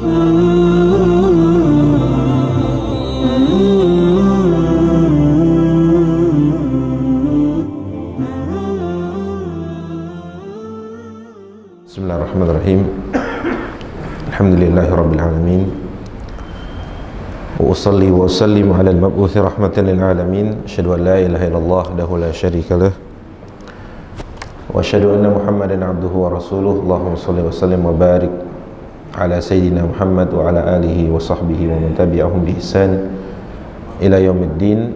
Bismillahirrahmanirrahim. Alhamdulillahirabbil alamin. Wa usalli wa usallimu ala al-mab'uts rahmatan lil alamin. Asyhadu an la ilaha illallah wahdahu la syarika lah. Wa asyhadu anna Muhammadan abduhu wa rasuluh. Allahumma shalli wa sallim wa barik ala sayyidina Muhammad wa ala alihi wa sahbihi wa man tabi'ahum bi ihsan ila yaumiddin.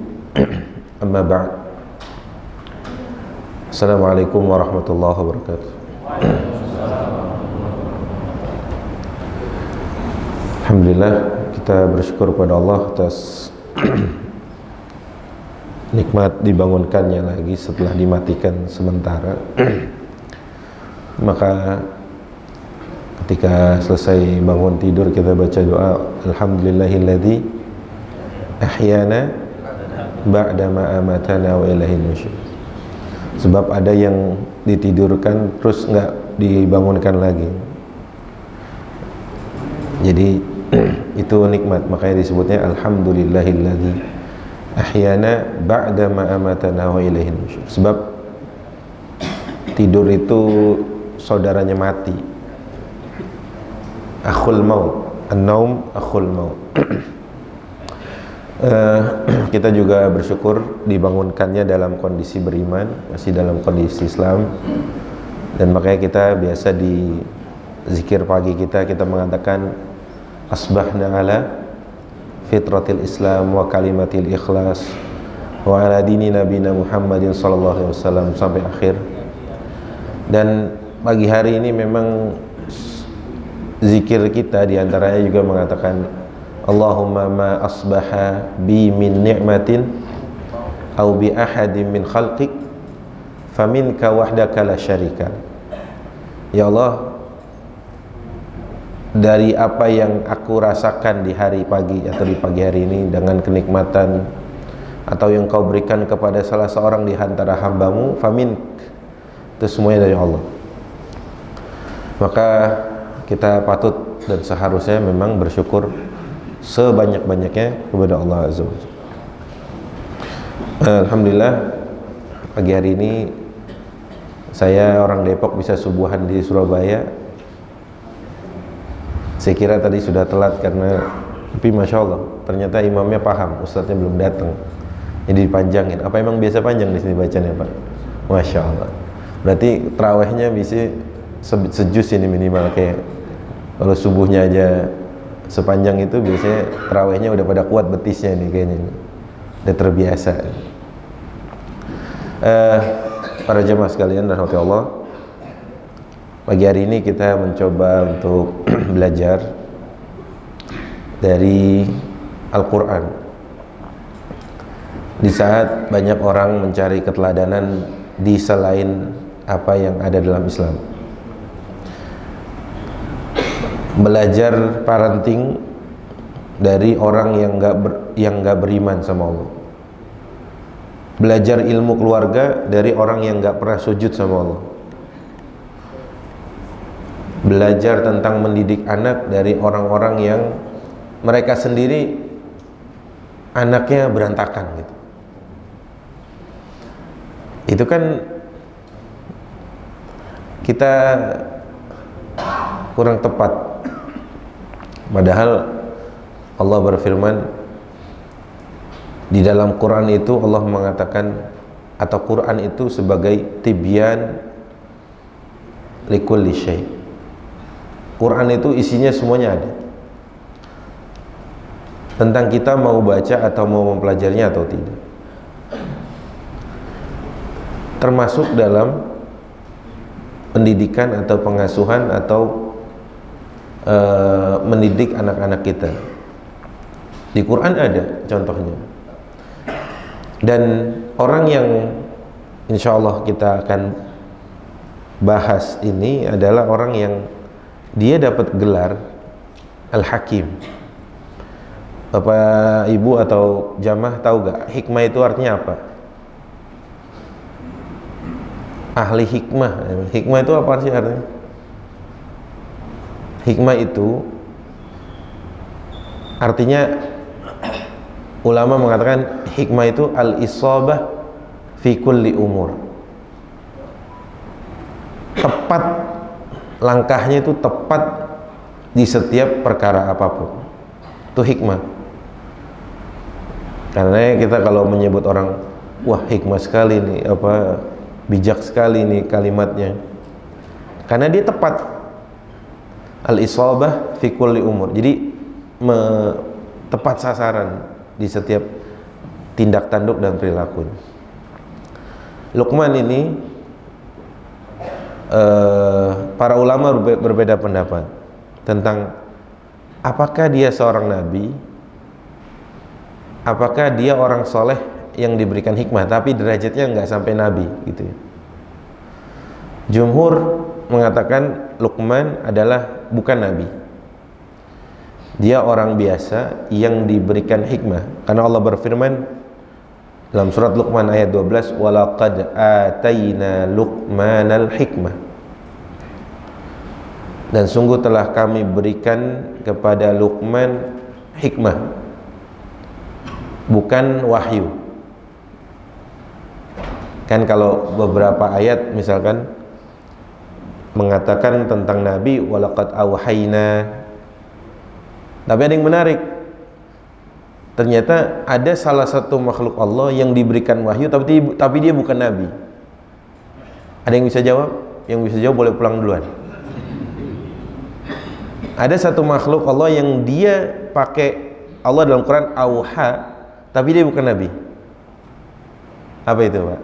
Amma ba'd. Assalamualaikum warahmatullahi wabarakatuh. Alhamdulillah, kita bersyukur kepada Allah atas nikmat dibangunkannya lagi setelah dimatikan sementara. Maka ketika selesai bangun tidur kita baca doa Alhamdulillahilladzi ahyana ba'da ma amatana wa ilaihin nusyur. Sebab ada yang ditidurkan terus nggak dibangunkan lagi. Jadi itu nikmat, makanya disebutnya Alhamdulillahilladzi ahyana ba'da ma amatana wa ilaihin nusyur. Sebab tidur itu saudaranya mati. Akhul maut, an-naum akhul maut. Kita juga bersyukur dibangunkannya dalam kondisi beriman, masih dalam kondisi Islam. Dan makanya kita biasa di zikir pagi kita mengatakan asbahna ala fitratil Islam wa kalimatil ikhlas wa ala dini nabina Muhammadin sallallahu alaihi wasallam sampai akhir. Dan pagi hari ini memang zikir kita diantaranya juga mengatakan Allahumma ma asbaha bi min ni'matin au bi ahadin min khalqik faminka wahdaka la syarika. Ya Allah, dari apa yang aku rasakan di hari pagi atau di pagi hari ini dengan kenikmatan atau yang kau berikan kepada salah seorang di antara hambamu, famink, itu semuanya dari Allah. Maka kita patut dan seharusnya memang bersyukur sebanyak-banyaknya kepada Allah Azza wa Jalla. Alhamdulillah, pagi hari ini saya orang Depok bisa subuhan di Surabaya. Saya kira tadi sudah telat tapi Masya Allah ternyata imamnya paham, ustadznya belum datang, jadi dipanjangin. Apa emang biasa panjang di sini bacanya Pak? Masya Allah. Berarti terawihnya bisa sejus ini minimal. Kayak kalau subuhnya aja sepanjang itu, biasanya terawihnya udah pada kuat betisnya nih kayaknya, udah terbiasa. Para jemaah sekalian rahmati Allah, pagi hari ini kita mencoba untuk belajar dari Al-Quran. Di saat banyak orang mencari keteladanan di selain apa yang ada dalam Islam, belajar parenting dari orang yang nggak beriman sama Allah, belajar ilmu keluarga dari orang yang nggak pernah sujud sama Allah, belajar tentang mendidik anak dari orang-orang yang mereka sendiri anaknya berantakan gitu. Itu kan kita kurang tepat. Padahal Allah berfirman di dalam Quran itu, Allah mengatakan, atau Quran itu sebagai tibyan likulli syai'. Quran itu isinya semuanya ada. Tentang kita mau baca atau mau mempelajarinya atau tidak. Termasuk dalam pendidikan atau pengasuhan atau mendidik anak-anak kita. Di Quran ada contohnya. Dan orang yang insya Allah kita akan bahas ini adalah orang yang dia dapat gelar Al-Hakim. Bapak, Ibu atau jamaah tahu gak hikmah itu artinya apa? Ahli hikmah. Hikmah itu apa sih artinya? Hikmah itu Artinya ulama mengatakan hikmah itu al-isabah fi kulli umur. Tepat, langkahnya itu tepat di setiap perkara apapun. Itu hikmah. Karena kita kalau menyebut orang, wah hikmah sekali nih, apa bijak sekali nih kalimatnya. Karena dia tepat. Al-isabah fi kulli umur. Jadi tepat sasaran di setiap tindak tanduk dan perilakunya. Luqman ini para ulama berbeda pendapat tentang apakah dia seorang nabi, apakah dia orang soleh yang diberikan hikmah tapi derajatnya nggak sampai nabi gitu ya. Jumhur mengatakan Luqman adalah bukan nabi, dia orang biasa yang diberikan hikmah, karena Allah berfirman dalam surat Luqman ayat 12, walaqad atayna Luqmanal hikmah, dan sungguh telah kami berikan kepada Luqman hikmah, bukan wahyu. Kan kalau beberapa ayat misalkan mengatakan tentang Nabi walaqad auhayna, tapi ada yang menarik, ternyata ada salah satu makhluk Allah yang diberikan wahyu tapi dia bukan Nabi. Ada yang bisa jawab? Yang bisa jawab boleh pulang duluan. Ada satu makhluk Allah yang dia pakai Allah dalam Quran auha, tapi dia bukan Nabi. Apa itu, Pak?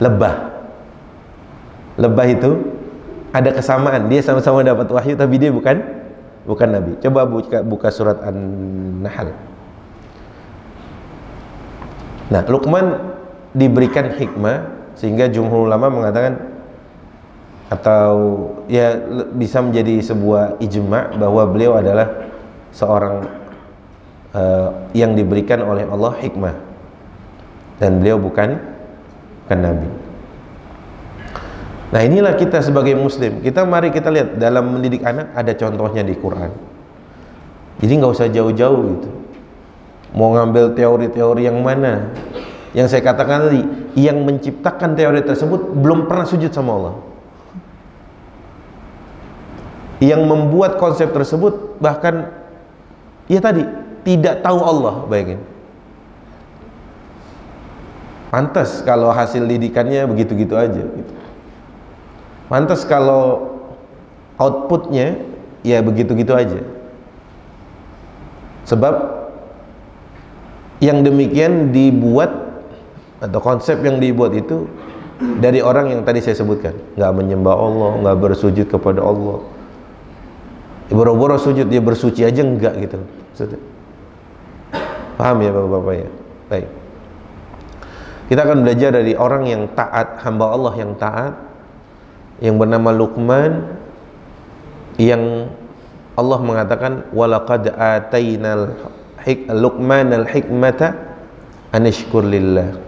Lebah. Lebah itu ada kesamaan, dia sama-sama dapat wahyu tapi dia bukan Nabi. Coba buka surat An-Nahl. Nah, Luqman diberikan hikmah sehingga jumhur ulama mengatakan, atau ya bisa menjadi sebuah ijma' bahwa beliau adalah seorang yang diberikan oleh Allah hikmah, dan beliau bukan Nabi. Nah, inilah kita sebagai muslim, mari kita lihat dalam mendidik anak ada contohnya di Quran. Jadi nggak usah jauh-jauh gitu, mau ngambil teori-teori yang mana. Yang saya katakan tadi, yang menciptakan teori tersebut belum pernah sujud sama Allah, yang membuat konsep tersebut bahkan ya tadi tidak tahu Allah. Bayangin, pantas kalau hasil didikannya begitu-gitu aja gitu. Pantas kalau outputnya ya begitu-gitu aja. Sebab yang demikian dibuat, atau konsep yang dibuat itu dari orang yang tadi saya sebutkan, nggak menyembah Allah, nggak bersujud kepada Allah. Boro-boro sujud dia bersuci aja enggak gitu. Paham ya Bapak-bapak ya? Baik. Kita akan belajar dari orang yang taat, hamba Allah yang taat, yang bernama Luqman, yang Allah mengatakan walaqad atainal Luqmanal hikmata an yashkur lillah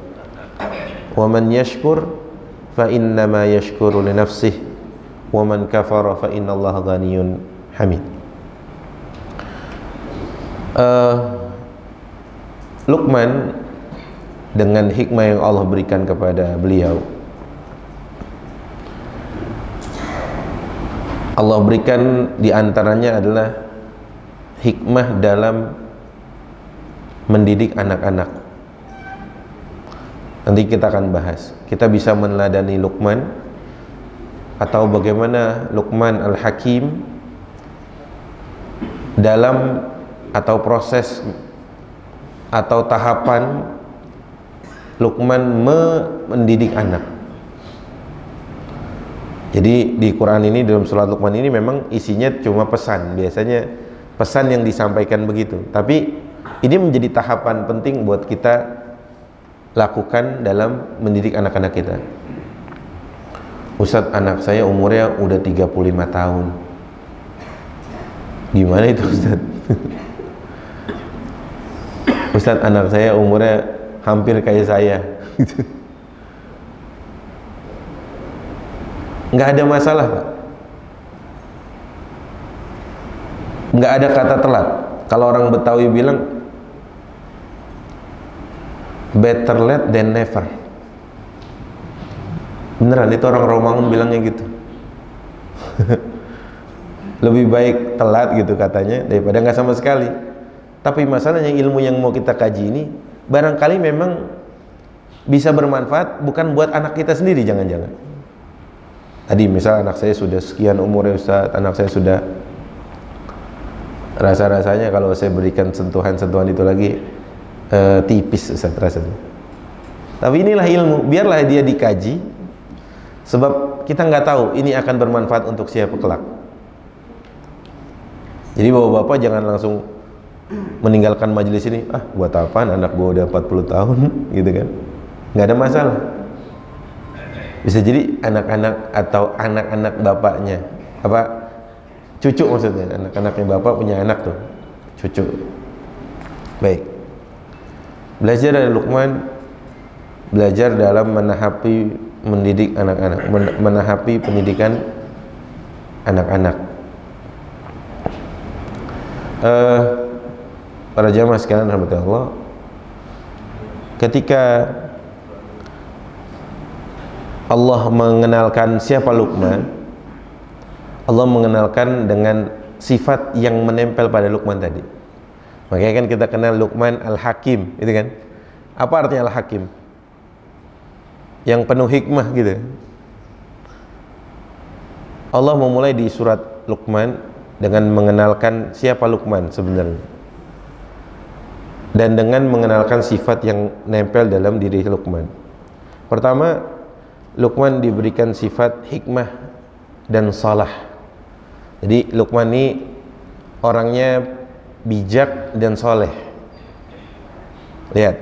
wa man yashkur fa innama yashkuru li nafsihi wa man kafara fa innallaha ghaniyyun hamid. Luqman dengan hikmah yang Allah berikan kepada beliau, Allah berikan diantaranya adalah hikmah dalam mendidik anak-anak. Nanti kita akan bahas. Kita bisa meneladani Luqman, atau bagaimana Luqman Al-Hakim dalam atau proses atau tahapan Luqman mendidik anak. Jadi di Quran ini, dalam surat Luqman ini memang isinya cuma pesan. Biasanya pesan yang disampaikan begitu. Tapi ini menjadi tahapan penting buat kita lakukan dalam mendidik anak-anak kita. Ustadz, anak saya umurnya udah 35 tahun. Gimana itu Ustadz? Ustadz, anak saya umurnya hampir kayak saya. Nggak ada masalah, Pak. nggak ada kata telat. Kalau orang Betawi bilang better late than never. Beneran, itu orang Romangun bilangnya gitu. Lebih baik telat gitu katanya daripada nggak sama sekali. Tapi masalahnya ilmu yang mau kita kaji ini barangkali memang bisa bermanfaat bukan buat anak kita sendiri, jangan-jangan. Tadi misal anak saya sudah sekian umurnya Ustaz, anak saya sudah rasa-rasanya kalau saya berikan sentuhan-sentuhan itu lagi tipis Ustaz rasanya. Tapi inilah ilmu, biarlah dia dikaji, sebab kita nggak tahu ini akan bermanfaat untuk siapa kelak. Jadi bapak-bapak jangan langsung meninggalkan majelis ini, buat apaan anak gua udah 40 tahun gitu kan. Nggak ada masalah. Bisa jadi anak-anak atau anak-anak bapaknya, cucu maksudnya, anak-anaknya bapak punya anak tuh, cucu. Baik. Belajar dari Luqman, belajar dalam menahapi mendidik anak-anak, menahapi pendidikan anak-anak. Para jamaah sekalian rahmatullah Allah, ketika Allah mengenalkan siapa Luqman, Allah mengenalkan dengan sifat yang menempel pada Luqman tadi. Makanya kan kita kenal Luqman Al-Hakim, itu kan? Apa artinya Al-Hakim? Yang penuh hikmah gitu. Allah memulai di surat Luqman dengan mengenalkan siapa Luqman sebenarnya, dan dengan mengenalkan sifat yang nempel dalam diri Luqman. Pertama, Luqman diberikan sifat hikmah dan salah. Jadi Luqman ini orangnya bijak dan soleh. Lihat,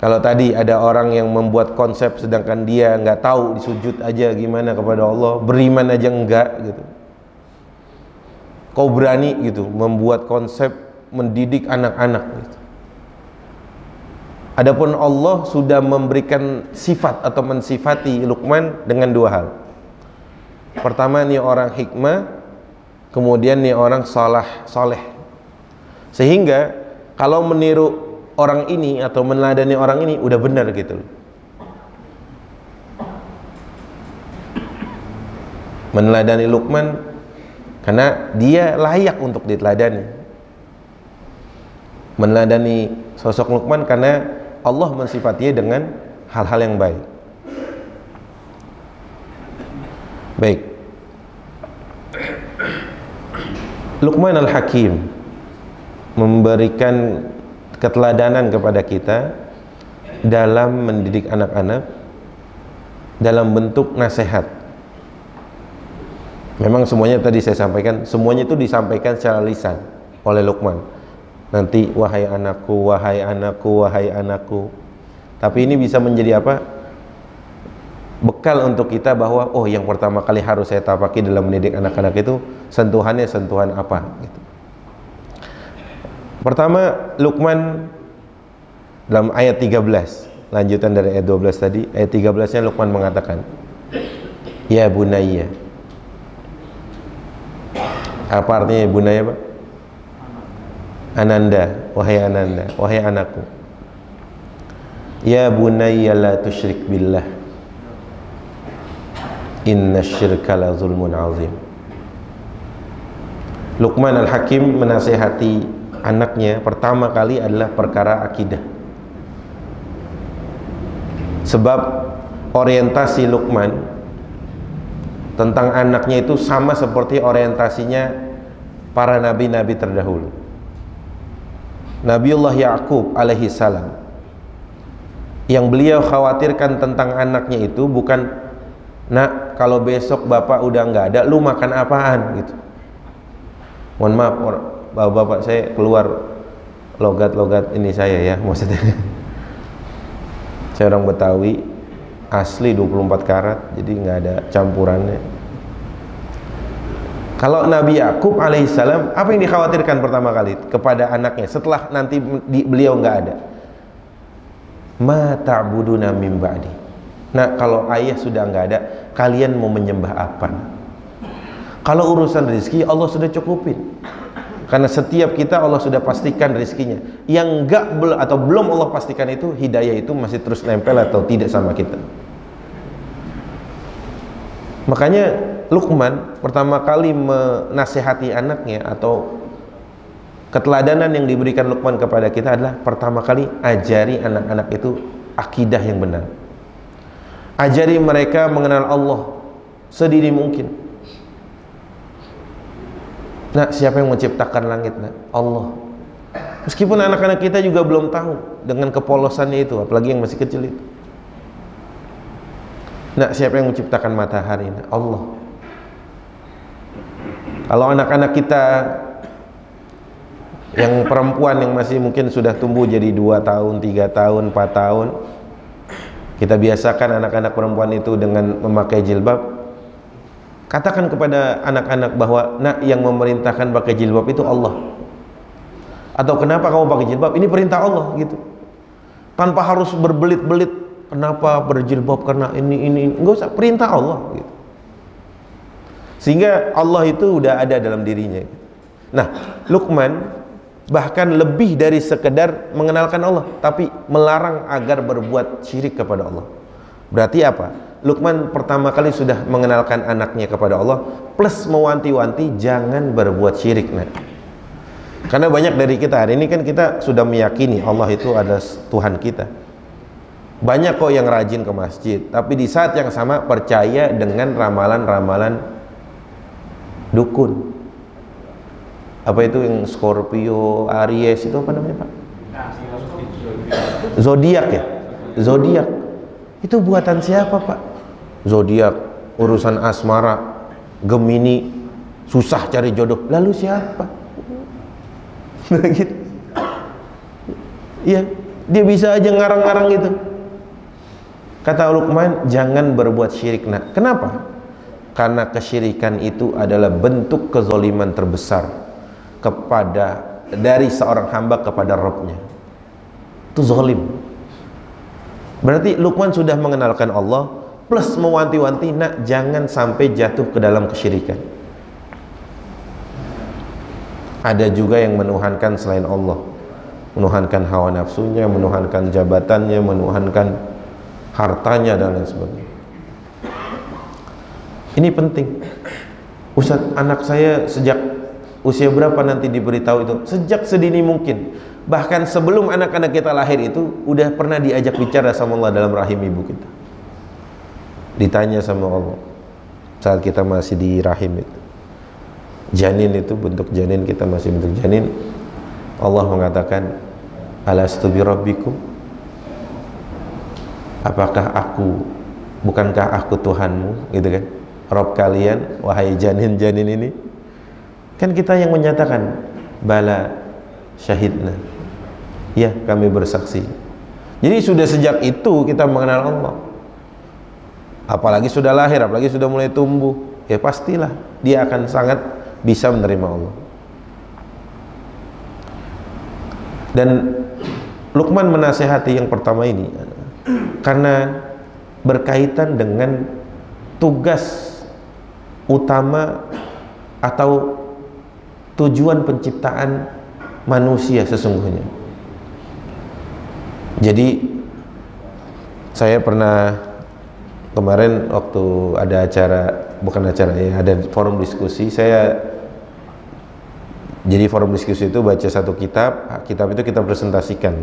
kalau tadi ada orang yang membuat konsep sedangkan dia nggak tahu disujud aja gimana kepada Allah, beriman aja enggak gitu. Kau berani gitu membuat konsep mendidik anak-anak gitu. Adapun Allah sudah memberikan sifat atau mensifati Luqman dengan dua hal. Pertama, nih orang hikmah, kemudian nih orang soleh. Sehingga kalau meniru orang ini atau meneladani orang ini udah benar gitu. Meneladani Luqman karena dia layak untuk diteladani. Meneladani sosok Luqman karena Allah mensifatinya dengan hal-hal yang baik. Baik. Luqman Al-Hakim memberikan keteladanan kepada kita dalam mendidik anak-anak dalam bentuk nasihat. Memang semuanya tadi saya sampaikan, semuanya itu disampaikan secara lisan oleh Luqman. Nanti wahai anakku, wahai anakku, wahai anakku. Tapi ini bisa menjadi apa? Bekal untuk kita bahwa oh, yang pertama kali harus saya tapaki dalam mendidik anak-anak itu sentuhannya sentuhan apa gitu. Pertama, Luqman dalam ayat 13, lanjutan dari ayat 12 tadi, ayat 13-nya Luqman mengatakan, ya bunayya. Apa artinya bunayya, Pak? Ananda, wahai ananda, wahai anakku. Ya bunayya la tusyrik billah, inna syirka la zulmun azim. Luqman Al-Hakim menasihati anaknya pertama kali adalah perkara akidah. Sebab orientasi Luqman tentang anaknya itu sama seperti orientasinya para nabi-nabi terdahulu. Nabiullah Ya'qub alaihi salam, yang beliau khawatirkan tentang anaknya itu bukan, nak, kalau besok bapak udah nggak ada, lu makan apaan gitu. Mohon maaf bapak-bapak, saya keluar logat-logat ini saya ya, maksudnya saya orang Betawi asli 24 karat, jadi nggak ada campurannya. Kalau Nabi Ya'qub alaihissalam, apa yang dikhawatirkan pertama kali kepada anaknya setelah nanti beliau nggak ada? Ma ta'buduna min ba'di. Nah, kalau ayah sudah nggak ada, kalian mau menyembah apa? Kalau urusan rezeki Allah sudah cukupin. Karena setiap kita Allah sudah pastikan rezekinya. Yang enggak atau belum Allah pastikan itu, hidayah itu masih terus nempel atau tidak sama kita. Makanya Luqman pertama kali menasihati anaknya, atau keteladanan yang diberikan Luqman kepada kita adalah pertama kali ajari anak-anak itu akidah yang benar. Ajari mereka mengenal Allah sedini mungkin. Nah, siapa yang menciptakan langit? Nah, Allah. Meskipun anak-anak kita juga belum tahu dengan kepolosannya itu, apalagi yang masih kecil itu. Nah, siapa yang menciptakan matahari? Nah, Allah. Kalau anak-anak kita yang perempuan yang masih mungkin sudah tumbuh jadi 2 tahun, 3 tahun, 4 tahun, kita biasakan anak-anak perempuan itu dengan memakai jilbab. Katakan kepada anak-anak bahwa nak, yang memerintahkan pakai jilbab itu Allah. Atau kenapa kamu pakai jilbab? Ini perintah Allah gitu. Tanpa harus berbelit-belit, kenapa berjilbab, karena ini. Enggak usah, perintah Allah gitu. Sehingga Allah itu udah ada dalam dirinya. Nah, Luqman bahkan lebih dari sekedar mengenalkan Allah, tapi melarang agar berbuat syirik kepada Allah. Berarti apa? Luqman pertama kali sudah mengenalkan anaknya kepada Allah, plus mewanti-wanti jangan berbuat syirik. Nah, karena banyak dari kita hari ini kan kita sudah meyakini Allah itu adalah Tuhan kita. Banyak kok yang rajin ke masjid, tapi di saat yang sama percaya dengan ramalan-ramalan dukun. Apa itu yang Scorpio, Aries itu apa namanya, Pak? Zodiak ya? Zodiak. Itu buatan siapa, Pak? Zodiak, urusan asmara, Gemini, susah cari jodoh. Lalu siapa? Gitu. Iya, dia bisa aja ngarang-ngarang gitu. Kata Luqman, jangan berbuat syirik. Nah, kenapa? Karena kesyirikan itu adalah bentuk kezaliman terbesar dari seorang hamba kepada Rabb-nya. Itu zalim. Berarti Luqman sudah mengenalkan Allah, plus mewanti-wanti, nak, jangan sampai jatuh ke dalam kesyirikan. Ada juga yang menuhankan selain Allah, menuhankan hawa nafsunya, menuhankan jabatannya, menuhankan hartanya, dan lain sebagainya. Ini penting. Ustaz, anak saya sejak usia berapa nanti diberitahu itu? Sejak sedini mungkin. Bahkan sebelum anak-anak kita lahir itu udah pernah diajak bicara sama Allah dalam rahim ibu kita. Ditanya sama Allah saat kita masih di rahim itu, janin itu, bentuk janin kita masih bentuk janin. Allah mengatakan, alastu bi rabbikum, bukankah aku Tuhanmu, gitu kan, Rabb kalian, wahai janin-janin ini. Kan kita yang menyatakan, bala syahidna, ya kami bersaksi. Jadi sudah sejak itu kita mengenal Allah. Apalagi sudah lahir, apalagi sudah mulai tumbuh, ya pastilah dia akan sangat bisa menerima Allah. Dan Luqman menasihati yang pertama ini karena berkaitan dengan tugas utama atau tujuan penciptaan manusia sesungguhnya. Jadi saya pernah kemarin waktu ada acara, bukan acara ya, ada forum diskusi, jadi forum diskusi itu baca satu kitab itu kita presentasikan.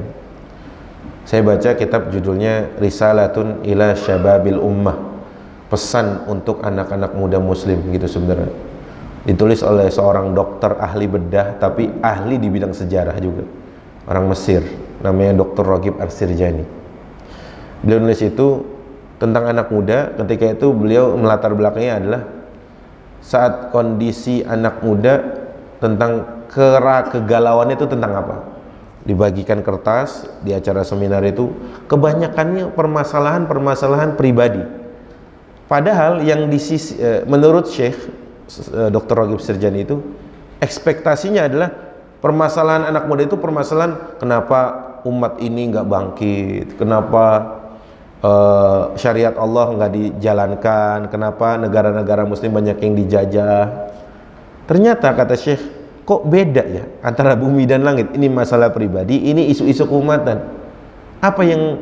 Saya baca kitab judulnya Risalatun ila Syababil Ummah, pesan untuk anak-anak muda muslim gitu sebenarnya. Ditulis oleh seorang dokter ahli bedah, tapi ahli di bidang sejarah juga, orang Mesir, namanya Dr. Raghib Ar-Sirjani. Beliau nulis itu tentang anak muda. Ketika itu beliau melatar belakangnya adalah saat kondisi anak muda, tentang kegalauan itu tentang apa. Dibagikan kertas di acara seminar itu, kebanyakannya permasalahan pribadi. Padahal yang menurut Syekh Dr. Raghib Sirjani itu, ekspektasinya adalah permasalahan anak muda itu permasalahan kenapa umat ini nggak bangkit, kenapa syariat Allah nggak dijalankan, kenapa negara-negara muslim banyak yang dijajah. Ternyata kata Syekh, kok beda ya antara bumi dan langit? Ini masalah pribadi, ini isu-isu keumatan. Apa yang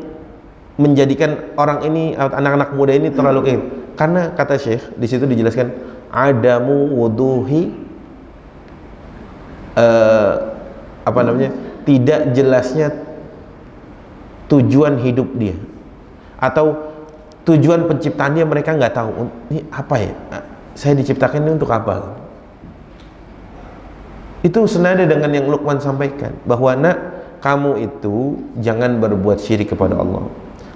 menjadikan orang ini, anak-anak muda ini terlalu kayak? Karena kata Syekh di situ dijelaskan adamu wuduhi tidak jelasnya tujuan hidup dia atau tujuan penciptaannya. Mereka nggak tahu ini apa ya, saya diciptakan ini untuk apa. Itu senada dengan yang Luqman sampaikan, bahwa nak, kamu itu jangan berbuat syirik kepada Allah,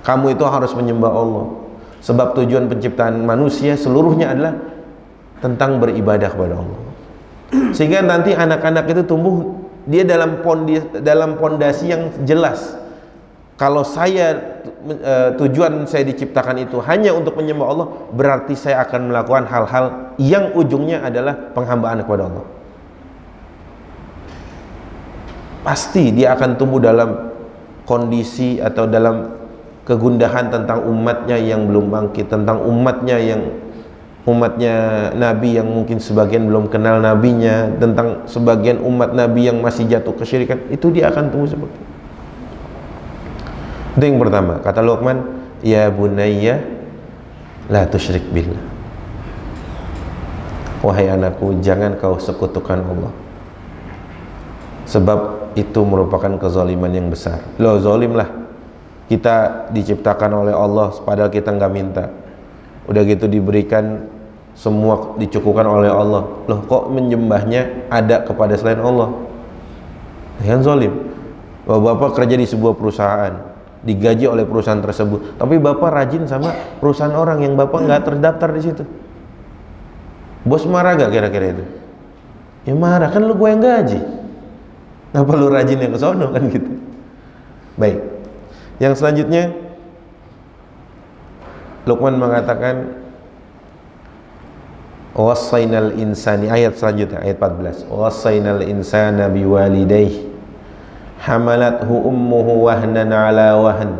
kamu itu harus menyembah Allah, sebab tujuan penciptaan manusia seluruhnya adalah tentang beribadah kepada Allah. Sehingga nanti anak-anak itu tumbuh dia dalam pondasi yang jelas. Kalau saya tujuan saya diciptakan itu hanya untuk menyembah Allah, berarti saya akan melakukan hal-hal yang ujungnya adalah penghambaan kepada Allah. Pasti dia akan tumbuh dalam kondisi atau dalam kegundahan tentang umatnya yang belum bangkit, tentang umatnya Nabi yang mungkin sebagian belum kenal nabinya, tentang sebagian umat Nabi yang masih jatuh kesyirikan. Itu dia akan tumbuh seperti itu. Itu yang pertama, kata Luqman, ya bunayya la tusyrik billah, wahai anakku, jangan kau sekutukan Allah, sebab itu merupakan kezaliman yang besar. Loh, zalim lah, kita diciptakan oleh Allah padahal kita nggak minta, udah gitu diberikan semua, dicukupkan oleh Allah, loh kok menyembahnya ada kepada selain Allah? Yang zalim. Bapak kerja di sebuah perusahaan, digaji oleh perusahaan tersebut, tapi bapak rajin sama perusahaan orang yang bapak nggak terdaftar di situ. Bos marah gak kira-kira itu? Ya marah, kan lu gue yang gaji, kenapa lu rajin yang ke sono, kan gitu. Baik, yang selanjutnya Luqman mengatakan wassainal insani, ayat selanjutnya, ayat 14, wassainal insana biwalidayhi hamalathu ummuhu wahnan ala wahn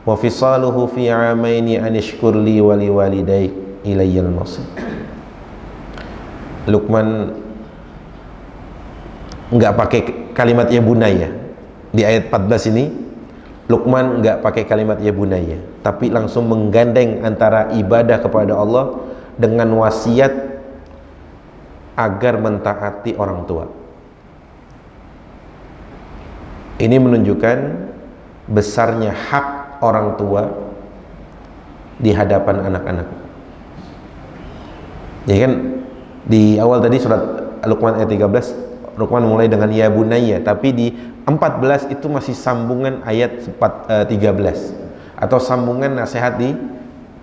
wa fisaluhu fi 'amaini an ishkur li wa liwalidayk ilayyal masir. Luqman enggak pakai kalimat ya bunayya di ayat 14 ini. Luqman enggak pakai kalimat ya bunayya, tapi langsung menggandeng antara ibadah kepada Allah dengan wasiat agar mentaati orang tua. Ini menunjukkan besarnya hak orang tua di hadapan anak-anak. Ya kan, di awal tadi surat Luqman ayat 13, Luqman mulai dengan ya bunayya, tapi di 14 itu masih sambungan ayat 13 atau sambungan nasihat di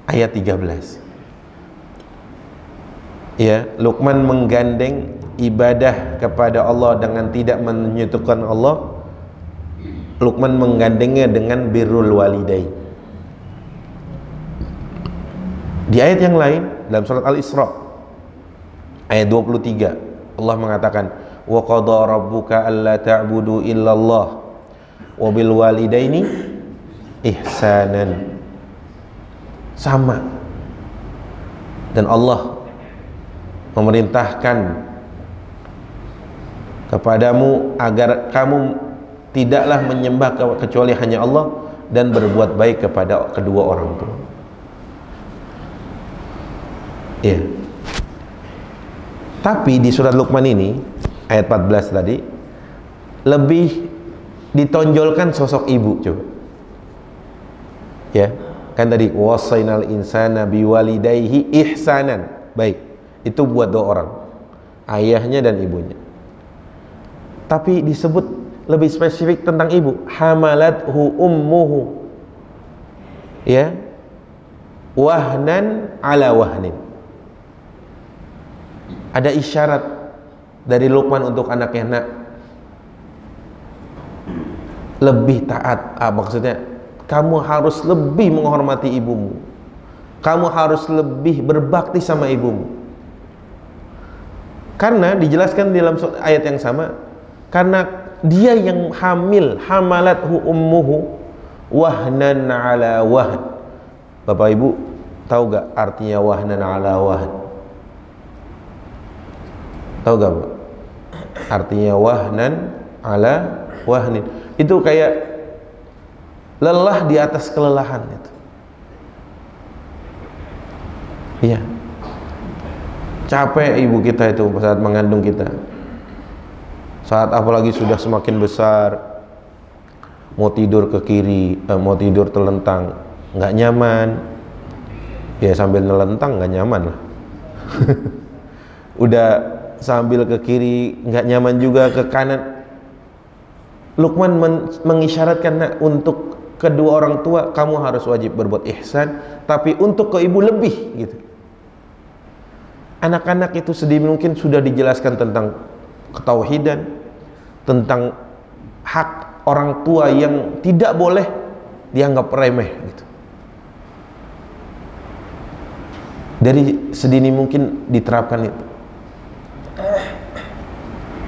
ayat 13. Ya, Luqman menggandeng ibadah kepada Allah dengan tidak menyekutukan Allah. Luqman menggandengnya dengan birrul walidain. Di ayat yang lain dalam surat Al-Isra ayat 23 Allah mengatakan wa qada rabbuka alla ta'budu illallah wa bil walidaini ihsanan. Sama, dan Allah memerintahkan kepadamu agar kamu tidaklah menyembah kecuali hanya Allah dan berbuat baik kepada kedua orang tua. Ya. Tapi di surat Luqman ini ayat 14 tadi lebih ditonjolkan sosok ibu, coba. Ya, kan tadi wasainal insana biwalidayhi ihsanan. Baik, itu buat dua orang, ayahnya dan ibunya. Tapi disebut lebih spesifik tentang ibu, hamalathu ummuhu, ya, wahnan ala wahnin. Ada isyarat dari Luqman untuk anaknya, nak, lebih taat. Maksudnya kamu harus lebih menghormati ibumu, kamu harus lebih berbakti sama ibumu. Karena dijelaskan di dalam ayat yang sama, karena dia yang hamil, hamalathu ummuhu wahnan ala wahn. Bapak Ibu tahu gak artinya wahnan ala wahn? Tahu gak, Pak? artinya wahnan ala wahnin. Itu kayak lelah di atas kelelahan itu. Iya. Capek ibu kita itu saat mengandung kita. Saat apalagi sudah semakin besar, mau tidur ke kiri, mau tidur telentang, nggak nyaman. Ya sambil nelentang nggak nyaman lah. Udah sambil ke kiri nggak nyaman juga, ke kanan. Luqman mengisyaratkan, nak, untuk kedua orang tua kamu harus wajib berbuat ihsan, tapi untuk ke ibu lebih gitu. Anak-anak itu sedini mungkin sudah dijelaskan tentang ketauhidan, tentang hak orang tua yang tidak boleh dianggap remeh gitu. Dari sedini mungkin diterapkan itu.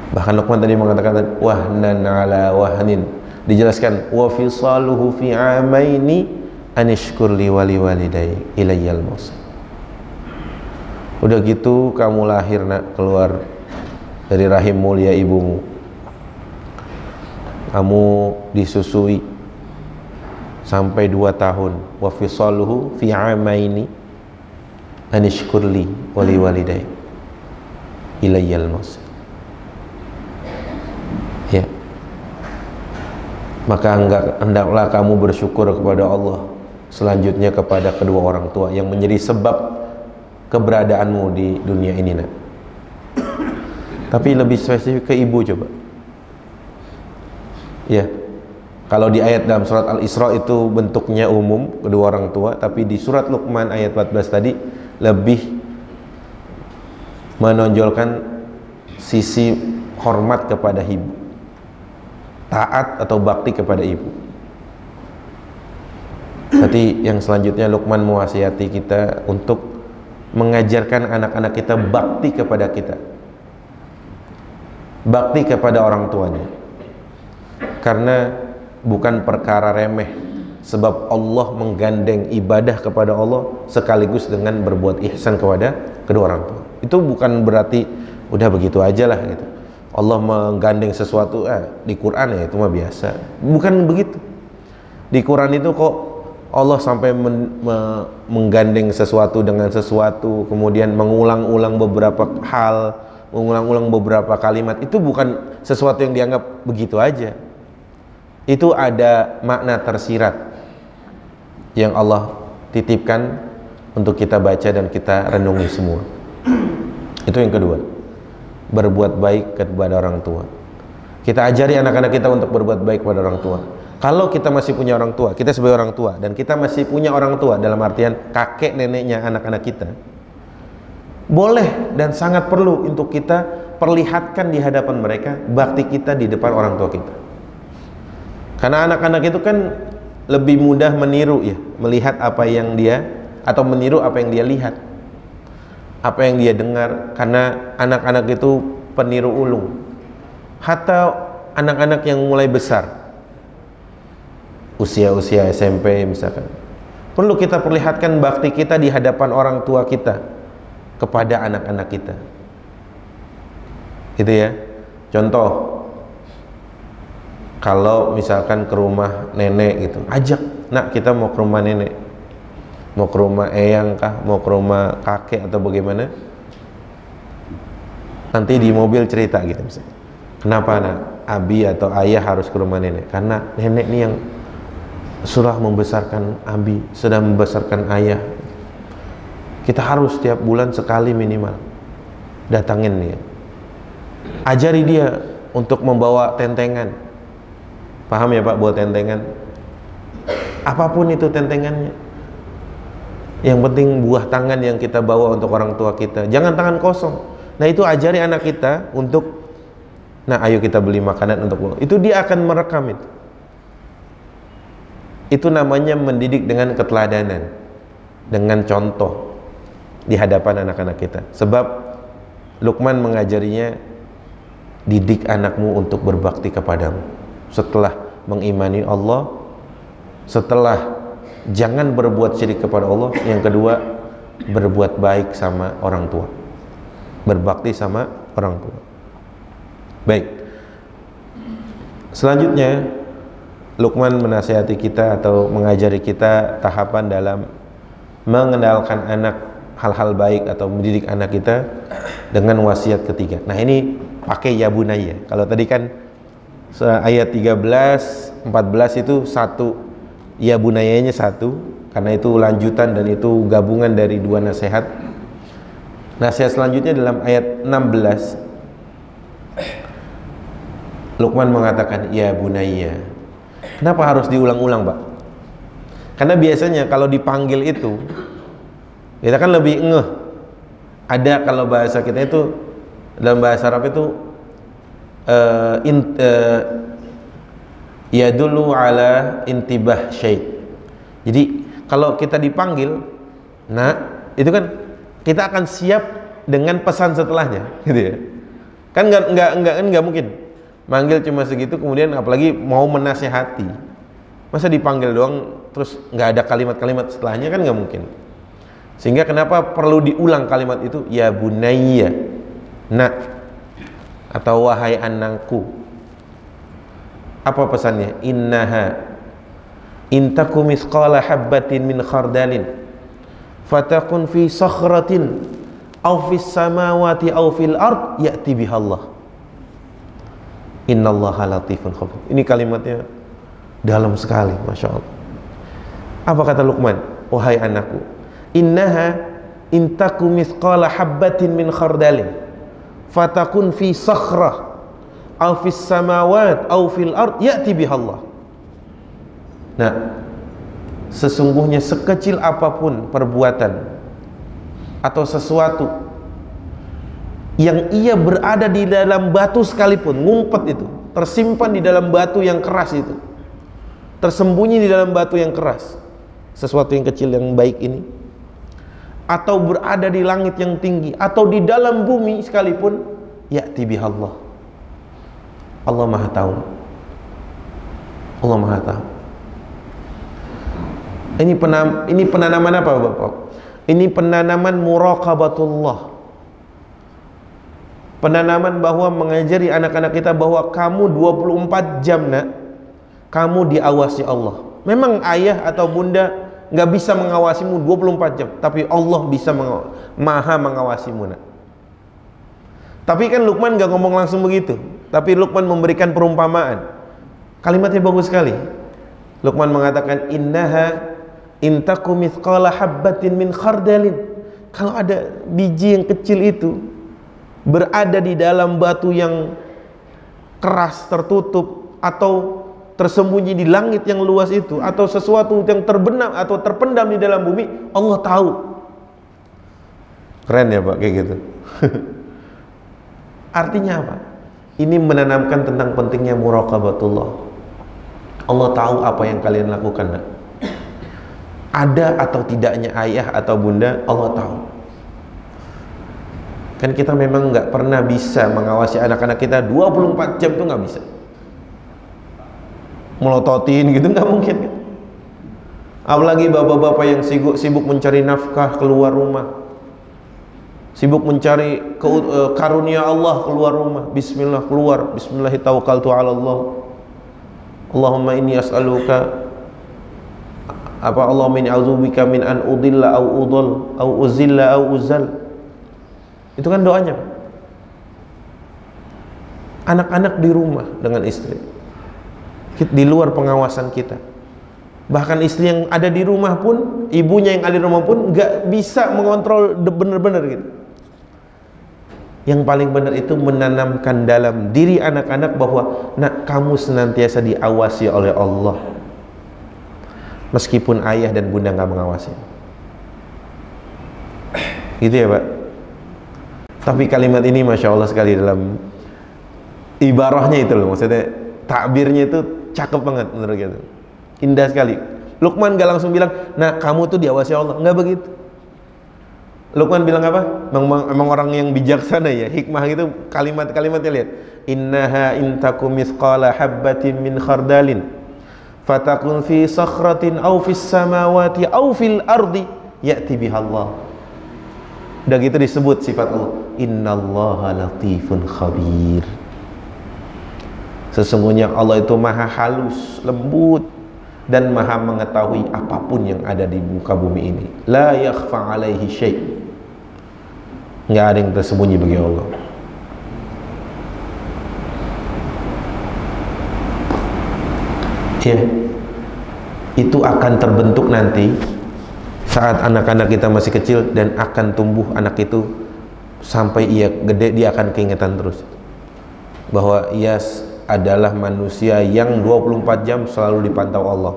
Bahkan Luqman tadi mengatakan wahnan ala wahnin, dijelaskan wa fisaluhu fi amaini anishkur li wali walidai ilayyal masir. Udah gitu kamu lahir, nak, keluar dari rahim mulia ibumu, kamu disusui sampai 2 tahun. Wa fisaluhu fi amaini anishkurli wali walidai ilayyal masir. Ya, maka hendaklah kamu bersyukur kepada Allah, selanjutnya kepada kedua orang tua yang menjadi sebab keberadaanmu di dunia ini, nak. Tapi lebih spesifik ke ibu coba. Ya, kalau di ayat dalam surat Al-Isra itu bentuknya umum kedua orang tua, tapi di surat Luqman ayat 14 tadi lebih menonjolkan sisi hormat kepada ibu, taat atau bakti kepada ibu. Berarti yang selanjutnya Luqman mewasiati kita untuk mengajarkan anak-anak kita bakti kepada kita, bakti kepada orang tuanya, karena bukan perkara remeh, sebab Allah menggandeng ibadah kepada Allah sekaligus dengan berbuat ihsan kepada kedua orang tua. Itu bukan berarti udah begitu aja lah gitu, Allah menggandeng sesuatu di Quran ya itu mah biasa. Bukan begitu. Di Quran itu kok Allah sampai menggandeng sesuatu dengan sesuatu, kemudian mengulang-ulang beberapa hal, mengulang-ulang beberapa kalimat. Itu bukan sesuatu yang dianggap begitu aja. Itu ada makna tersirat yang Allah titipkan untuk kita baca dan kita renungi semua. Itu yang kedua, berbuat baik kepada orang tua. Kita ajari anak-anak kita untuk berbuat baik kepada orang tua. Kalau kita masih punya orang tua, kita sebagai orang tua, dan kita masih punya orang tua dalam artian kakek neneknya anak-anak kita, boleh dan sangat perlu untuk kita perlihatkan di hadapan mereka bakti kita di depan orang tua kita. Karena anak-anak itu kan lebih mudah meniru ya, melihat apa yang dia, atau meniru apa yang dia lihat, apa yang dia dengar. Karena anak-anak itu peniru ulung. Hatta anak-anak yang mulai besar, usia-usia SMP misalkan, perlu kita perlihatkan bakti kita di hadapan orang tua kita kepada anak-anak kita. Gitu ya. Contoh, kalau misalkan ke rumah nenek gitu, ajak, nak, kita mau ke rumah nenek, mau ke rumah eyang kah, mau ke rumah kakek atau bagaimana. Nanti di mobil cerita gitu misalnya, kenapa nak, abi atau ayah harus ke rumah nenek? Karena nenek nih yang sudah membesarkan abi, sudah membesarkan ayah. Kita harus setiap bulan sekali minimal datangin dia. Ajari dia untuk membawa tentengan. Paham ya Pak, bawa tentengan? Apapun itu tentengannya, yang penting buah tangan yang kita bawa untuk orang tua kita, jangan tangan kosong. Nah itu ajari anak kita untuk, nah ayo kita beli makanan untuk bawa. Itu dia akan merekam itu. Itu namanya mendidik dengan keteladanan, dengan contoh di hadapan anak-anak kita. Sebab Luqman mengajarinya, didik anakmu untuk berbakti kepadamu. Setelah mengimani Allah, setelah jangan berbuat syirik kepada Allah, yang kedua berbuat baik sama orang tua, berbakti sama orang tua. Baik. Selanjutnya Luqman menasihati kita atau mengajari kita tahapan dalam mengenalkan anak hal-hal baik atau mendidik anak kita dengan wasiat ketiga. Nah, ini pakai ya bunayya. Kalau tadi kan ayat 13, 14 itu satu, ya bunayyanya satu, karena itu lanjutan dan itu gabungan dari dua nasihat. Nasihat selanjutnya dalam ayat 16, Luqman mengatakan ya bunayya. Kenapa harus diulang-ulang, Pak? Karena biasanya kalau dipanggil itu kita kan lebih ngeh. Ada kalau bahasa kita itu, dalam bahasa Arab itu yadullu ala intibah syai'. Jadi kalau kita dipanggil, nah itu kan kita akan siap dengan pesan setelahnya, gitu ya. Kan nggak mungkin manggil cuma segitu kemudian apalagi mau menasihati. Masa dipanggil doang terus nggak ada kalimat-kalimat setelahnya, kan nggak mungkin. Sehingga kenapa perlu diulang kalimat itu, ya bunayya, nak, atau wahai anakku. Apa pesannya? Innaha intaku misqala habbatin min khardalin fatakun fi sakhratin aw fis samawati aw fil ard ya'ti bihallah. Innallaha latifun khabir. Ini kalimatnya dalam sekali, Masya Allah. Apa kata Luqman? Wahai anakku, innaha intaku misqala habbatin min khardalin fatakun fi sakhrah aw fis samawat aw fil ard ya'ti bihallah. Nah, sesungguhnya sekecil apapun perbuatan atau sesuatu yang ia berada di dalam batu sekalipun, ngumpet itu, tersimpan di dalam batu yang keras itu, tersembunyi di dalam batu yang keras, sesuatu yang kecil yang baik ini, atau berada di langit yang tinggi, atau di dalam bumi sekalipun, ya'ti bihallah. Allah Maha Tahu. Allah Maha Tahu. Ini penanaman apa, Bapak? Ini penanaman muraqabatullah. Penanaman bahwa mengajari anak-anak kita bahwa kamu 24 jam, nak, kamu diawasi Allah. Memang ayah atau bunda nggak bisa mengawasimu 24 jam, tapi Allah bisa maha mengawasimu, nak. Tapi kan Luqman nggak ngomong langsung begitu, tapi Luqman memberikan perumpamaan. Kalimatnya bagus sekali. Luqman mengatakan innaha intaku mithqala habbatin min khardalin. Kalau ada biji yang kecil itu berada di dalam batu yang keras tertutup atau tersembunyi di langit yang luas itu, atau sesuatu yang terbenam atau terpendam di dalam bumi, Allah tahu. Keren ya, Pak, kayak gitu. Artinya apa? Ini menanamkan tentang pentingnya muraqabatullah. Allah tahu apa yang kalian lakukan, nak. Ada atau tidaknya ayah atau bunda, Allah tahu. Kan kita memang nggak pernah bisa mengawasi anak-anak kita 24 jam tuh nggak bisa. Melototin gitu nggak mungkin kan? Apalagi bapak-bapak yang sibuk mencari nafkah keluar rumah, sibuk mencari karunia Allah keluar rumah. Bismillah keluar, Bismillahi tawakkaltu ala Allah. Allahumma inni as'aluka Allahumma inni a'udzubika min an udilla au udol au uzilla au uzal. Itu kan doanya. Anak-anak di rumah dengan istri, di luar pengawasan kita. Bahkan istri yang ada di rumah pun, ibunya yang ada di rumah pun nggak bisa mengontrol benar-benar gitu. Yang paling benar itu menanamkan dalam diri anak-anak bahwa, nak, kamu senantiasa diawasi oleh Allah, meskipun ayah dan bunda nggak mengawasi. Gitu ya, Pak. Tapi kalimat ini Masya Allah sekali dalam ibarahnya itu loh, maksudnya takbirnya itu cakep banget menurut kita, indah sekali. Luqman gak langsung bilang, nah kamu tuh diawasi Allah, nggak begitu. Luqman bilang apa? Memang orang yang bijaksana ya, hikmah gitu kalimat-kalimatnya. Lihat, innaha intaku mithqala habbatin min khardalin fatakun fi sakhratin aw fis samawati aw fil ardi ya'ti bihallah. Udah gitu disebut sifat Allah, innallaha latifun khabir. Sesungguhnya Allah itu maha halus, lembut, dan maha mengetahui apapun yang ada di muka bumi ini. La yakhfa alaihi syai'. Nggak ada yang tersembunyi bagi Allah. Ya, itu akan terbentuk nanti saat anak-anak kita masih kecil, dan akan tumbuh anak itu sampai ia gede, dia akan keingetan terus bahwa ia adalah manusia yang 24 jam selalu dipantau Allah.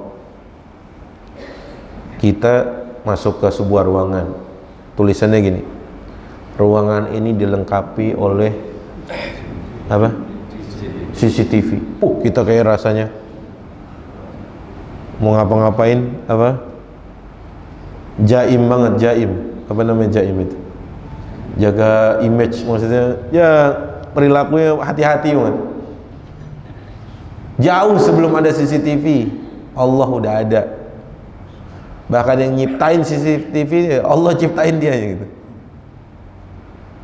Kita masuk ke sebuah ruangan, tulisannya gini, ruangan ini dilengkapi oleh apa? CCTV. Kita kayak rasanya mau ngapa-ngapain apa? Jaim banget, jaim. Apa namanya jaim itu? Jaga image, maksudnya ya perilakunya hati-hati banget. Jauh sebelum ada CCTV, Allah udah ada. Bahkan yang nyiptain CCTV, Allah ciptain dia gitu.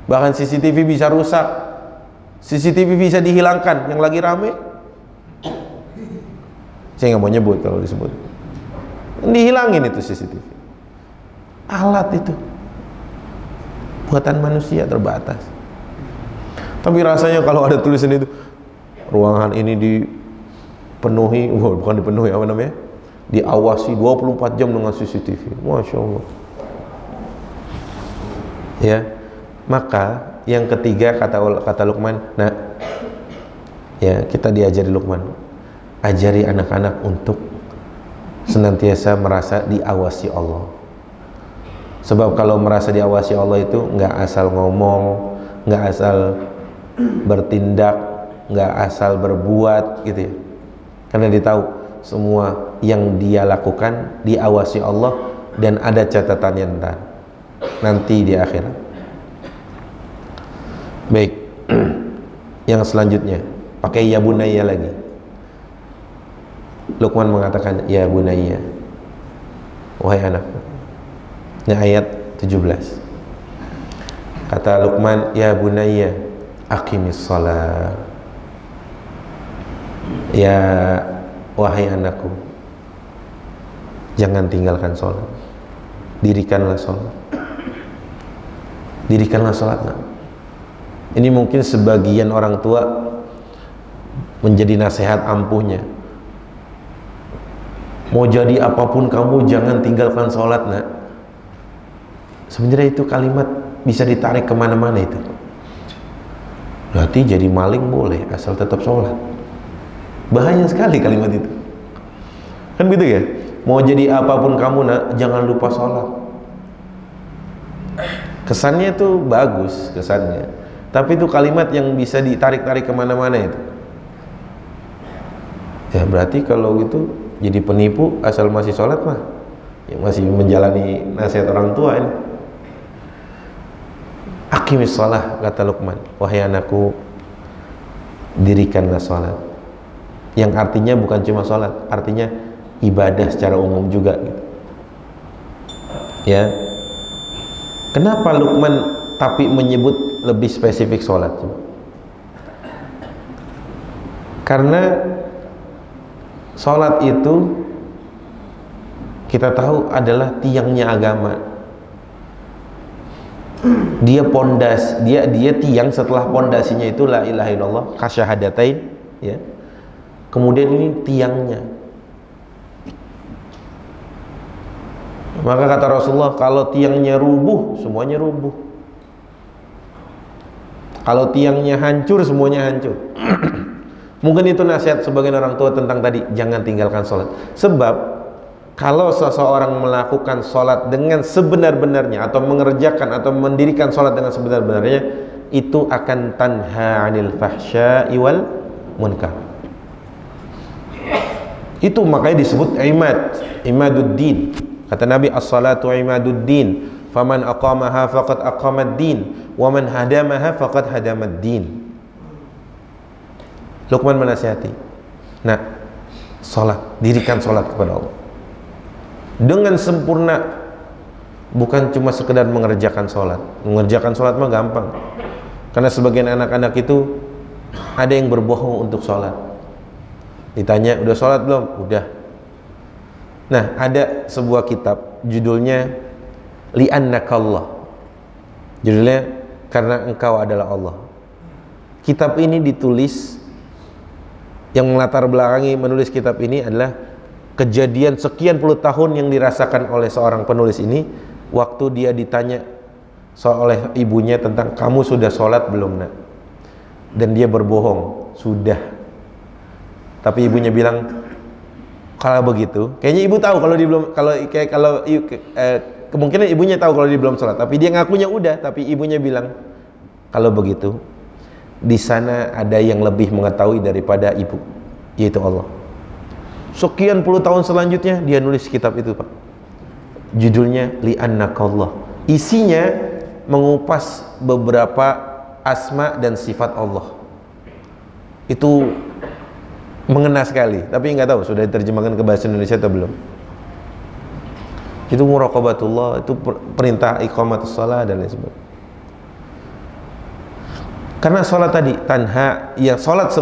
Bahkan CCTV bisa rusak, CCTV bisa dihilangkan. Yang lagi rame, saya nggak mau nyebut kalau disebut, dihilangin itu CCTV. Alat itu buatan manusia terbatas. Tapi rasanya kalau ada tulisan itu, ruangan ini dipenuhi, bukan dipenuhi, apa namanya, diawasi 24 jam dengan CCTV. Masya Allah. Ya, maka yang ketiga kata Luqman, nah, ya kita diajari Luqman, ajari anak-anak untuk senantiasa merasa diawasi Allah. Sebab kalau merasa diawasi Allah itu nggak asal ngomong, nggak asal bertindak, nggak asal berbuat gitu ya. Karena dia tahu semua yang dia lakukan diawasi Allah, dan ada catatannya nanti di akhirat. Baik, yang selanjutnya pakai ya bunayya lagi. Luqman mengatakan ya bunayya, wahai anakku. Ini ayat 17. Kata Luqman, ya bunayya aqimis shalah. Ya wahai anakku, jangan tinggalkan sholat, dirikanlah sholat. Dirikanlah sholat. Ini mungkin sebagian orang tua menjadi nasihat ampuhnya. Mau jadi apapun kamu, jangan tinggalkan sholat, nak. Sebenarnya itu kalimat bisa ditarik kemana-mana itu. Berarti jadi maling boleh, asal tetap sholat. Bahaya sekali kalimat itu. Kan gitu ya? Mau jadi apapun kamu, nak, jangan lupa sholat. Kesannya itu bagus, kesannya. Tapi itu kalimat yang bisa ditarik-tarik kemana-mana itu. Ya berarti kalau gitu jadi penipu asal masih sholat mah, ya masih menjalani nasihat orang tua ini. Aqimis shalah, kata Luqman, wahai anakku, dirikanlah sholat. Yang artinya bukan cuma sholat, artinya ibadah secara umum juga gitu. Ya, kenapa Luqman tapi menyebut lebih spesifik sholat? Karena sholat itu kita tahu adalah tiangnya agama. Dia pondas, dia tiang setelah pondasinya itu la ilaha illallah kasyahadatain, ya. Kemudian ini tiangnya. Maka kata Rasulullah, kalau tiangnya rubuh, semuanya rubuh. Kalau tiangnya hancur, semuanya hancur. Mungkin itu nasihat sebagian orang tua tentang tadi, jangan tinggalkan sholat. Sebab kalau seseorang melakukan sholat dengan sebenar-benarnya, atau mengerjakan atau mendirikan sholat dengan sebenar-benarnya, itu akan tanha 'anil fahsya'i wal munkar. Itu makanya disebut imaduddin. Kata Nabi, as-salatu imaduddin, faman aqamaha faqad aqamad-din, wa man hadamaha faqad hadamad-din. Luqman menasihati, nah, sholat, dirikan sholat kepada Allah dengan sempurna, bukan cuma sekedar mengerjakan sholat. Mengerjakan sholat mah gampang, karena sebagian anak-anak itu ada yang berbohong untuk sholat. Ditanya, udah sholat belum? Udah. Nah, ada sebuah kitab judulnya Li'annakallah. Judulnya Karena Engkau Adalah Allah. Kitab ini ditulis, yang melatar belakangi menulis kitab ini adalah kejadian sekian puluh tahun yang dirasakan oleh seorang penulis ini waktu dia ditanya oleh ibunya tentang, kamu sudah sholat belum nak? Dan dia berbohong, sudah. Tapi ibunya bilang, kalau begitu, kayaknya ibu tahu kalau dia belum, kemungkinan ibunya tahu kalau dia belum sholat, tapi dia ngakunya udah. Tapi ibunya bilang, kalau begitu, di sana ada yang lebih mengetahui daripada ibu, yaitu Allah. Sekian puluh tahun selanjutnya dia nulis kitab itu, Pak. Judulnya Li'annakallah. Isinya mengupas beberapa asma dan sifat Allah. Itu mengena sekali, tapi nggak tahu sudah diterjemahkan ke bahasa Indonesia atau belum. Itu muraqabatullah, itu perintah iqamatus shalah dan lain sebagainya. Karena sholat tadi tanha, ya sholat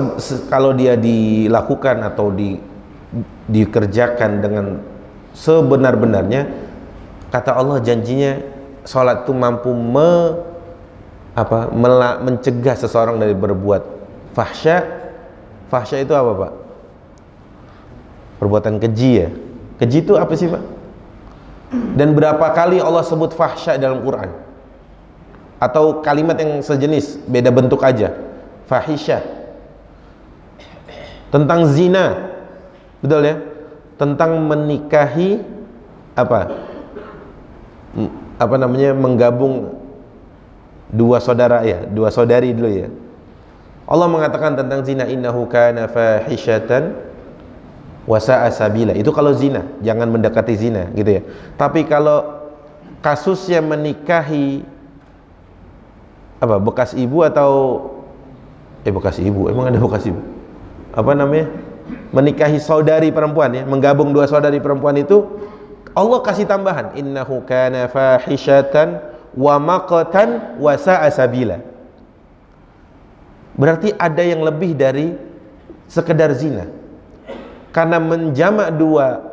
kalau dia dilakukan atau dikerjakan dengan sebenar-benarnya, kata Allah janjinya sholat itu mampu mencegah seseorang dari berbuat fahsya. Fahsya itu apa, Pak? Perbuatan keji ya. Keji itu apa sih, Pak? Dan berapa kali Allah sebut fahsya dalam Quran? Atau kalimat yang sejenis, beda bentuk aja. Fahisyah. Tentang zina. Betul ya? Tentang menikahi menggabung dua saudara ya, dua saudari dulu ya. Allah mengatakan tentang zina, innahu kana fahishatan wa sa'a sabila. Itu kalau zina, jangan mendekati zina gitu ya. Tapi kalau kasusnya menikahi bekas ibu atau bekas ibu, emang ada bekas ibu? Menikahi saudari perempuan ya, menggabung dua saudari perempuan itu, Allah kasih tambahan, innahu kana fahishatan wa maqtan wa sa'a sabila. Berarti ada yang lebih dari sekedar zina. Karena menjamak dua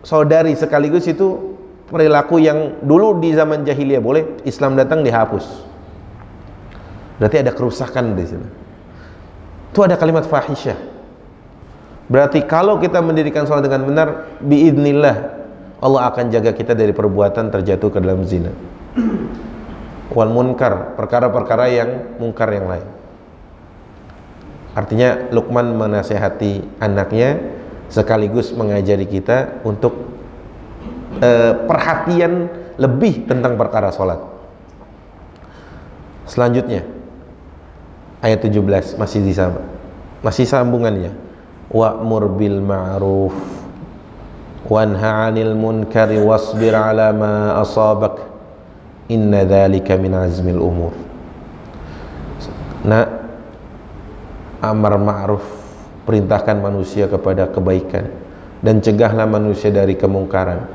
saudari sekaligus itu perilaku yang dulu di zaman jahiliyah boleh, Islam datang dihapus. Berarti ada kerusakan di sini. Itu ada kalimat fahisyah. Berarti kalau kita mendirikan sholat dengan benar, biidznillah Allah akan jaga kita dari perbuatan terjatuh ke dalam zina. Wal munkar, perkara-perkara yang mungkar yang lain. Artinya Luqman menasihati anaknya sekaligus mengajari kita untuk perhatian lebih tentang perkara sholat. Selanjutnya ayat 17 masih sambungannya. Wa'mur bil ma'ruf wanha 'anil munkari wasbir 'ala ma asabak inna dzalika min azmil umur. Nah, amar ma'ruf, perintahkan manusia kepada kebaikan dan cegahlah manusia dari kemungkaran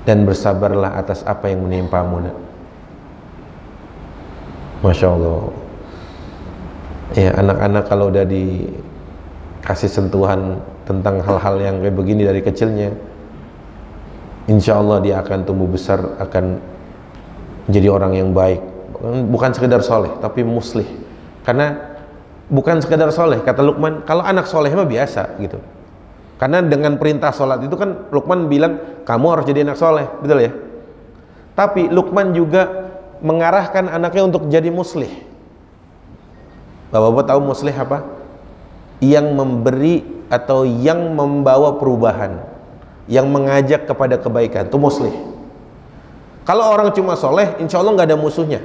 dan bersabarlah atas apa yang menimpamu. Masya Allah ya, anak-anak kalau udah dikasih sentuhan tentang hal-hal yang kayak begini dari kecilnya, insya Allah dia akan tumbuh besar, akan menjadi orang yang baik, bukan sekedar soleh tapi muslih. Karena bukan sekedar soleh, kata Luqman, kalau anak soleh mah biasa gitu. Karena dengan perintah sholat itu kan Luqman bilang kamu harus jadi anak soleh, betul ya? Tapi Luqman juga mengarahkan anaknya untuk jadi muslih. Bapak-bapak tahu muslih apa? Yang memberi atau yang membawa perubahan, yang mengajak kepada kebaikan, itu muslih. Kalau orang cuma soleh, insya Allah nggak ada musuhnya.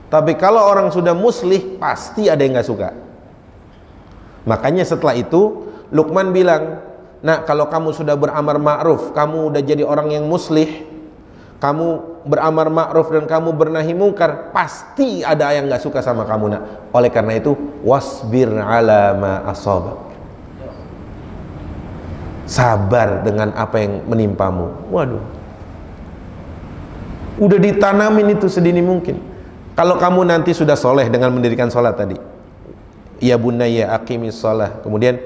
Tapi kalau orang sudah muslih, pasti ada yang nggak suka. Makanya setelah itu Luqman bilang, nah kalau kamu sudah beramar ma'ruf, kamu udah jadi orang yang muslih, kamu beramar ma'ruf dan kamu bernahi mungkar, pasti ada yang nggak suka sama kamu nak. Oleh karena itu, wasbir ala ma asabak. Sabar dengan apa yang menimpamu. Waduh, udah ditanamin itu sedini mungkin. Kalau kamu nanti sudah soleh dengan mendirikan sholat tadi, ya bunayya aqimis shalah. Kemudian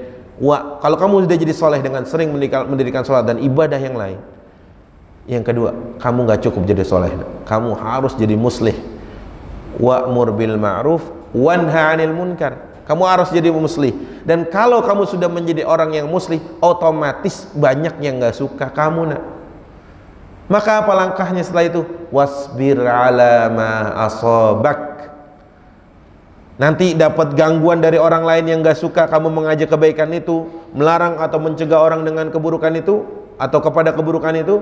kalau kamu sudah jadi soleh dengan sering mendirikan sholat dan ibadah yang lain, yang kedua, kamu nggak cukup jadi soleh, kamu harus jadi muslih. Wa'mur bil ma'ruf wanha 'anil munkar. Kamu harus jadi muslih. Dan kalau kamu sudah menjadi orang yang muslih, otomatis banyak yang nggak suka kamu, nak. Maka apa langkahnya setelah itu? Wasbir 'ala ma asabak. Nanti dapat gangguan dari orang lain yang gak suka kamu mengajak kebaikan itu, melarang atau mencegah orang dengan keburukan itu, atau kepada keburukan itu,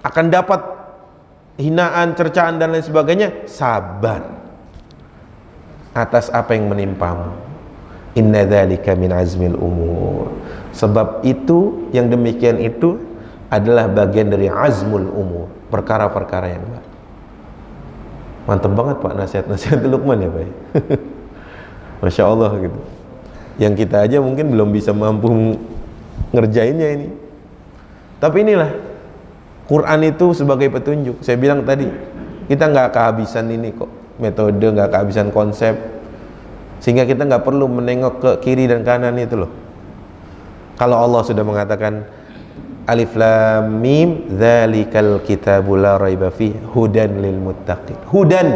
akan dapat hinaan, cercaan dan lain sebagainya. Sabar atas apa yang menimpamu. Inna dzalika min azmil umur. Sebab itu, yang demikian itu adalah bagian dari azmul umur, perkara-perkara yang baik. Mantap banget Pak nasihat-nasihat Luqman ya Pak. Masya Allah gitu. Yang kita aja mungkin belum bisa mampu ngerjainnya ini. Tapi inilah Quran itu sebagai petunjuk. Saya bilang tadi, kita nggak kehabisan ini kok, metode, nggak kehabisan konsep, sehingga kita nggak perlu menengok ke kiri dan kanan itu loh. Kalau Allah sudah mengatakan Alif Lam Mim dzalikal kitabul la raiba fihi hudan lil muttaqin. Hudan,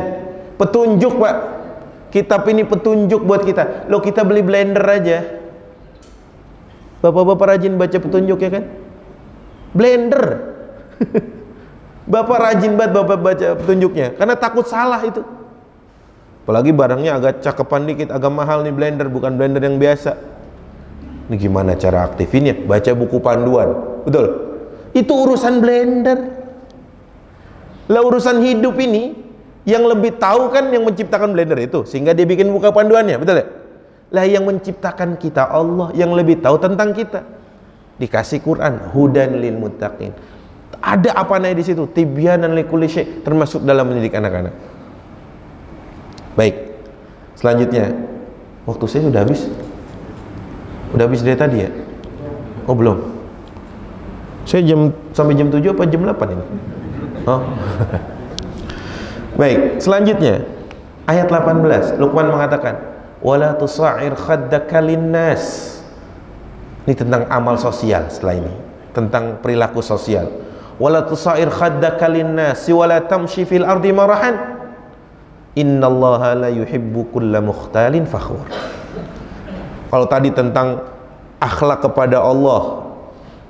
petunjuk Pak. Kitab ini petunjuk buat kita. Loh, kita beli blender aja. Bapak-bapak rajin baca petunjuk ya kan? Blender. Bapak rajin banget Bapak baca petunjuknya karena takut salah itu. Apalagi barangnya agak cakepan dikit, agak mahal nih blender, bukan blender yang biasa. Ini gimana cara aktifinnya? Baca buku panduan. Betul? Itu urusan blender. Lah urusan hidup ini, yang lebih tahu kan yang menciptakan blender itu, sehingga dia bikin buku panduannya, betul ya? Lah yang menciptakan kita Allah, yang lebih tahu tentang kita. Dikasih Quran, hudan lil muttaqin. Ada apa namanya di situ? Tibyanan likulli syai', termasuk dalam mendidik anak-anak. Baik. Selanjutnya, waktu saya sudah habis. Udah habis dari tadi ya? Oh belum. Saya sampai jam 7 apa jam 8 ini? Oh. Baik, selanjutnya ayat 18. Luqman mengatakan, "Wala tusa'ir khaddaka linnas." Ini tentang amal sosial setelah ini, tentang perilaku sosial. "Wala tusa'ir khaddaka linnas wa la tamshi fil ardi marahan. Innallaha la yuhibbu kulla mukhtalin fakhur." Kalau tadi tentang akhlak kepada Allah,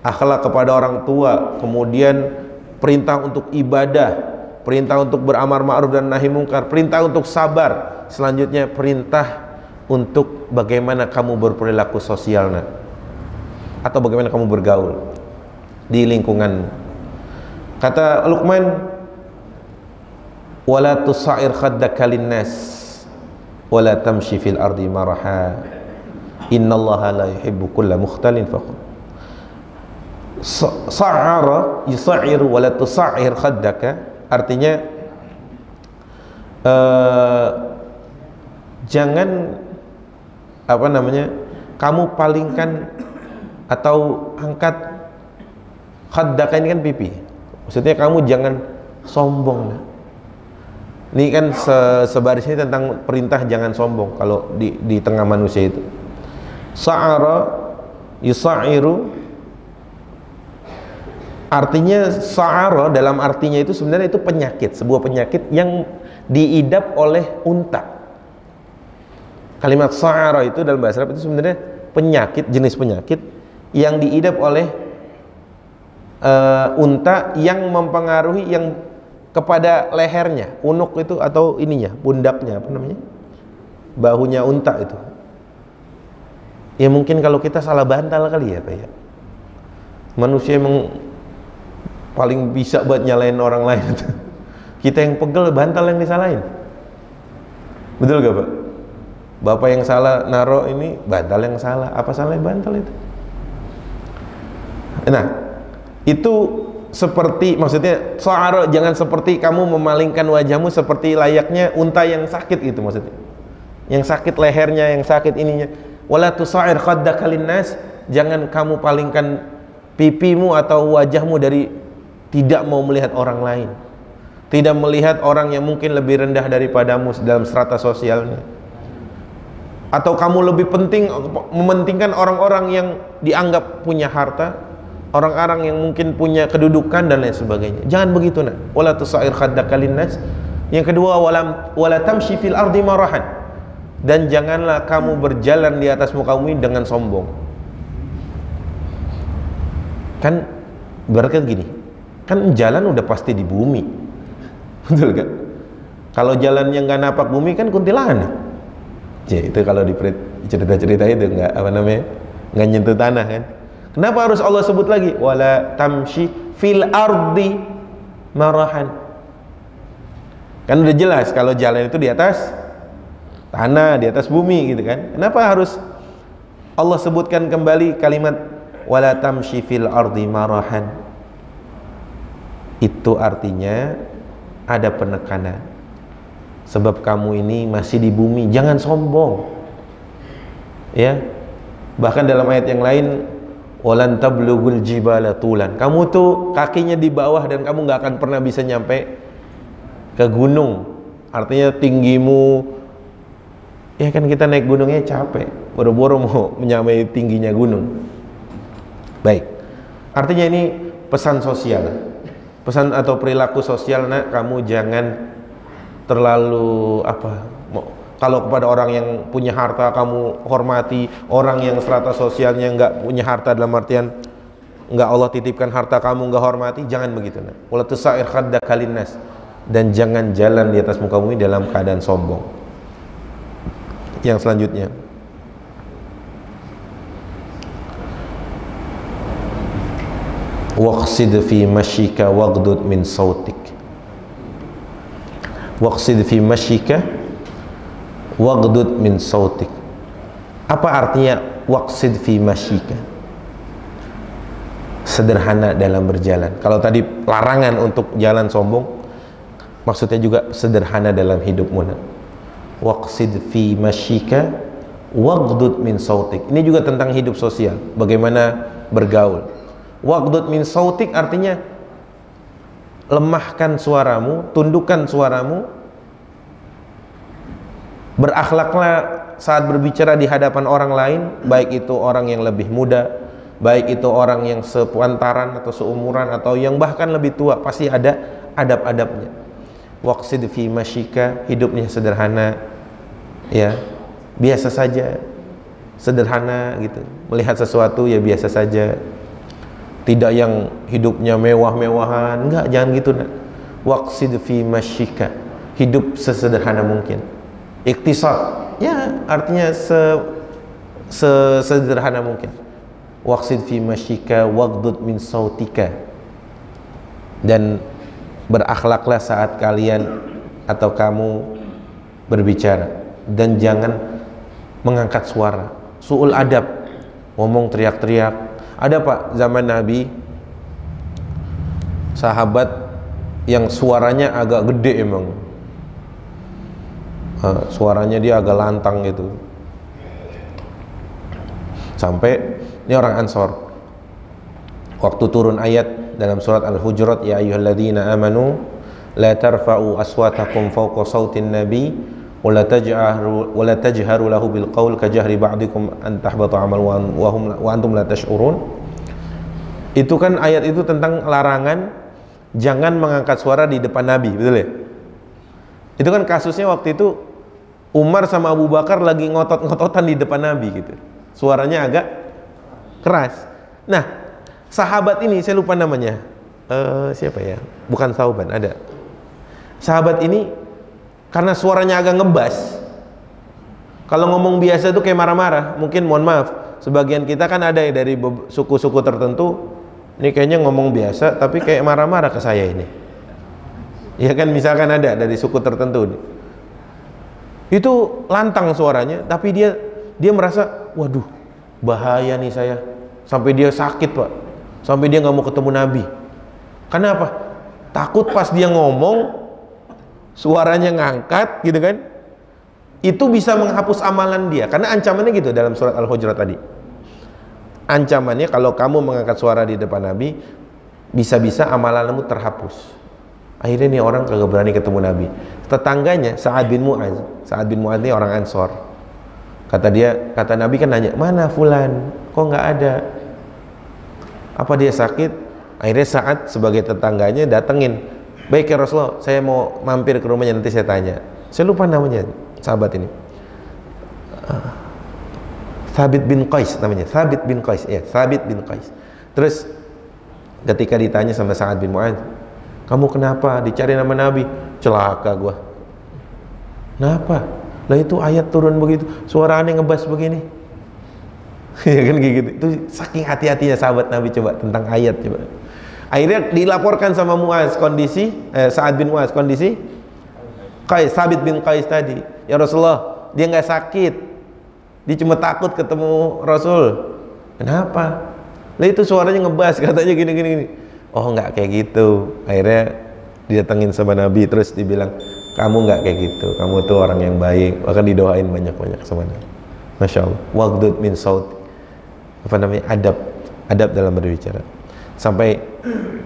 akhlak kepada orang tua, kemudian perintah untuk ibadah, perintah untuk beramar ma'ruf dan nahi mungkar, perintah untuk sabar, selanjutnya perintah untuk bagaimana kamu berperilaku sosialnya, atau bagaimana kamu bergaul di lingkungan. Kata Luqman, wala tusa'ir khaddaka linnas wala tamshi fil ardi maraha. Innallaha la yuhibbu kulla mukhtalin fakhur. Sa'ara yusairu wa la tusa'ir khaddaka, artinya jangan apa namanya, kamu palingkan atau angkat khaddaka, ini kan pipi. Maksudnya kamu jangan sombong. Ini kan sebaris ini tentang perintah jangan sombong kalau di tengah manusia itu. Sa'ara yusairu, artinya sa'ara dalam artinya itu sebenarnya itu penyakit, sebuah penyakit yang diidap oleh unta. Kalimat sa'ara itu dalam bahasa Arab itu sebenarnya penyakit, jenis penyakit yang diidap oleh unta yang mempengaruhi yang kepada lehernya, unuk itu atau ininya, pundaknya, apa namanya, bahunya unta itu. Ya mungkin kalau kita salah bantal kali ya Pak ya. Manusia emang paling bisa buat nyalain orang lain itu. Kita yang pegel, bantal yang disalahin. Betul gak Pak? Bapak yang salah naruh ini, bantal yang salah. Apa salahnya bantal itu? Nah, itu seperti, maksudnya so'ara, jangan seperti kamu memalingkan wajahmu seperti layaknya unta yang sakit gitu maksudnya. Yang sakit lehernya, yang sakit ininya. Wala tusa'ir khaddaka linnas, jangan kamu palingkan pipimu atau wajahmu dari tidak mau melihat orang lain, tidak melihat orang yang mungkin lebih rendah daripadamu dalam strata sosialnya. Atau kamu lebih penting mementingkan orang-orang yang dianggap punya harta, orang-orang yang mungkin punya kedudukan dan lain sebagainya. Jangan begitu nak. Wala tusair khaddaka linnas. Yang kedua, wala tamshi fil ardi marahan. Dan janganlah kamu berjalan di atas muka bumi dengan sombong. Kan berarti gini, kan jalan udah pasti di bumi, betul kan? Kalau jalannya nggak napak bumi kan kuntilanak. Ya, itu kalau di cerita-cerita itu nggak apa namanya, nggak nyentuh tanah kan? Kenapa harus Allah sebut lagi wala tamshi fil ardi marahan? Kan udah jelas kalau jalan itu di atas tanah, di atas bumi gitu kan? Kenapa harus Allah sebutkan kembali kalimat wala tamshi fil ardi marahan? Itu artinya ada penekanan. Sebab kamu ini masih di bumi, jangan sombong. Ya. Bahkan dalam ayat yang lain, walan tablughul jibala tulan. Kamu tuh kakinya di bawah dan kamu nggak akan pernah bisa nyampe ke gunung. Artinya tinggimu, ya kan kita naik gunungnya capek, boro-boro mau menyamai tingginya gunung. Baik. Artinya ini pesan sosial. Pesan atau perilaku sosial, nak, kamu jangan terlalu kalau kepada orang yang punya harta kamu hormati, orang yang strata sosialnya nggak punya harta, dalam artian nggak Allah titipkan harta kamu nggak hormati, jangan begitu. Wala tusair khaddaka linnas, dan jangan jalan di atas muka bumi dalam keadaan sombong. Yang selanjutnya, waqsid fi masyika waghdud min sautik. Waqsid fi masyika waghdud min sautik. Apa artinya waqsid fi masyika? Sederhana dalam berjalan. Kalau tadi larangan untuk jalan sombong, maksudnya juga sederhana dalam hidupmu. Waqsid fi masyika waghdud min sautik. Ini juga tentang hidup sosial, bagaimana bergaul. Waghdud min sautik artinya lemahkan suaramu, tundukkan suaramu, berakhlaklah saat berbicara di hadapan orang lain, baik itu orang yang lebih muda, baik itu orang yang sepantaran atau seumuran atau yang bahkan lebih tua, pasti ada adab-adabnya. Waqsid fi masyika, hidupnya sederhana, ya, biasa saja, sederhana gitu. Melihat sesuatu ya biasa saja. Tidak yang hidupnya mewah-mewahan, enggak, jangan gitu nak. Waqsid fi masyika, hidup sesederhana mungkin. Iktisad, ya artinya sesederhana mungkin. Waqsid fi masyika waghdud min sautika, dan berakhlaklah saat kalian atau kamu berbicara, dan jangan mengangkat suara, su'ul adab, ngomong teriak-teriak. Ada pak zaman Nabi sahabat yang suaranya agak gede emang, suaranya dia agak lantang gitu, sampai ini orang Ansor. Waktu turun ayat dalam surat Al-Hujurat, ya ayyuhalladzina amanu la tarfa'u aswatakum fawqa sautin nabi wa la tajharu lahu bil qaul ka jahri ba'dikum an tahbata amal wa antum la tash'urun. Itu kan ayat itu tentang larangan jangan mengangkat suara di depan Nabi, betul ya? Itu kan kasusnya waktu itu Umar sama Abu Bakar lagi ngotot-ngototan di depan Nabi gitu. Suaranya agak keras. Nah, sahabat ini saya lupa namanya. Siapa ya? Bukan Sauban, ada. Sahabat ini karena suaranya agak ngebas, kalau ngomong biasa tuh kayak marah-marah. Mungkin mohon maaf, sebagian kita kan ada ya dari suku-suku tertentu, ini kayaknya ngomong biasa tapi kayak marah-marah ke saya ini. Ya kan, misalkan ada dari suku tertentu itu lantang suaranya, tapi dia merasa waduh bahaya nih saya, sampai dia sakit pak, sampai dia nggak mau ketemu Nabi. Kenapa? Takut pas dia ngomong suaranya ngangkat gitu kan, itu bisa menghapus amalan dia. Karena ancamannya gitu dalam surat Al-Hujurat tadi. Ancamannya kalau kamu mengangkat suara di depan Nabi, bisa-bisa amalanmu terhapus. Akhirnya nih orang kagak berani ketemu Nabi. Tetangganya Sa'ad bin Mu'adz. Sa'ad bin Mu'adz ini orang Ansor. Kata Nabi kan nanya, mana fulan? Kok nggak ada? Apa dia sakit? Akhirnya Sa'ad sebagai tetangganya datengin. Baik ya Rasulullah, saya mau mampir ke rumahnya, nanti saya tanya. Saya lupa namanya, sahabat ini. Thabit bin Qais namanya, Thabit bin Qais, ya, Thabit bin Qais. Terus ketika ditanya sama Sa'ad bin Mu'adz, kamu kenapa? Dicari nama Nabi. Celaka gua. Kenapa? Lah itu ayat turun begitu, suara aneh ngebas begini. Ya kan kayak gitu. Itu saking hati-hatinya sahabat Nabi coba tentang ayat coba. Akhirnya dilaporkan sama Mu'adz kondisi Sa'ad bin Mu'adz kondisi Qais, Thabit bin Qais tadi. Ya Rasulullah, dia nggak sakit. Dia cuma takut ketemu Rasul. Kenapa? Lah itu suaranya ngebas, katanya gini. Oh nggak kayak gitu. Akhirnya didatengin sama Nabi, terus dibilang, kamu nggak kayak gitu, kamu tuh orang yang baik. Bahkan didoain banyak-banyak sama Nabi. Masya Allah. Waghdud min saut, apa namanya, adab dalam berbicara. Sampai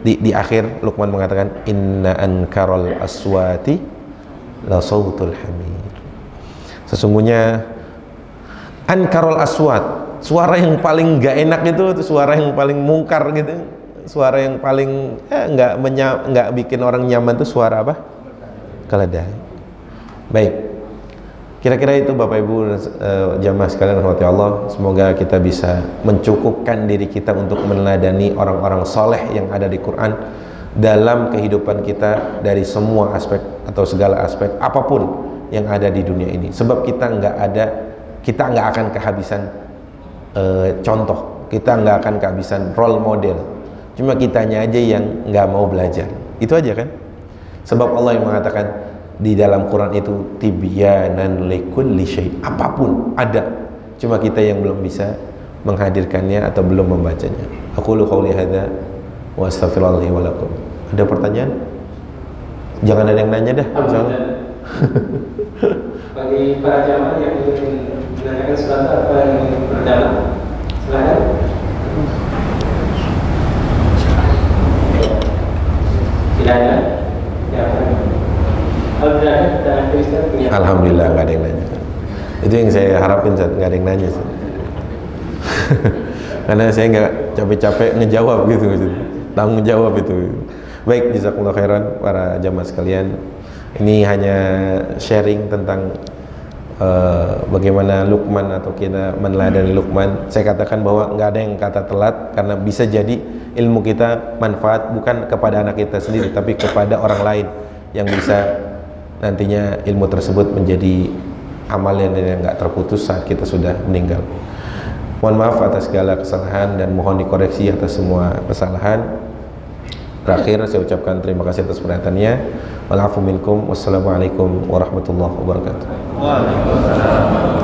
di akhir Luqman mengatakan, inna ankaral aswati la sautul hamir. Sesungguhnya ankarul aswat, suara yang paling gak enak itu suara yang paling mungkar gitu, suara yang paling nggak bikin orang nyaman itu suara apa? Keledai. Baik, kira-kira itu Bapak Ibu jamaah sekalian rahmati Allah. Semoga kita bisa mencukupkan diri kita untuk meneladani orang-orang soleh yang ada di Quran dalam kehidupan kita dari semua aspek atau segala aspek apapun yang ada di dunia ini. Sebab kita nggak akan kehabisan contoh, kita nggak akan kehabisan role model. Cuma kitanya aja yang nggak mau belajar. Itu aja kan? Sebab Allah yang mengatakan di dalam Quran itu tibyanan likulli syai', apapun ada. Cuma kita yang belum bisa menghadirkannya atau belum membacanya. Aqulu qouli hadza wa astaghfirullahi wa lakum. Ada pertanyaan? Jangan ada yang nanya dah. Bagi para jamaah yang ingin menanyakan sebentar apa yang berdalam, silakan. Tidak ada. Ya, alhamdulillah nggak ada yang nanya. Itu yang saya harapin, saat nggak ada yang nanya. Karena saya nggak capek-capek ngejawab gitu, tanggung jawab itu. Baik, jazakumullah khairan para jamaah sekalian. Ini hanya sharing tentang bagaimana Luqman atau kita meneladani Luqman. Saya katakan bahwa nggak ada yang kata telat, karena bisa jadi ilmu kita manfaat bukan kepada anak kita sendiri, tapi kepada orang lain yang bisa nantinya ilmu tersebut menjadi amalan yang nggak terputus saat kita sudah meninggal. Mohon maaf atas segala kesalahan dan mohon dikoreksi atas semua kesalahan. Terakhir saya ucapkan terima kasih atas perhatiannya. Wal afu minkum. Wassalamualaikum warahmatullahi wabarakatuh. Waalaikumsalam.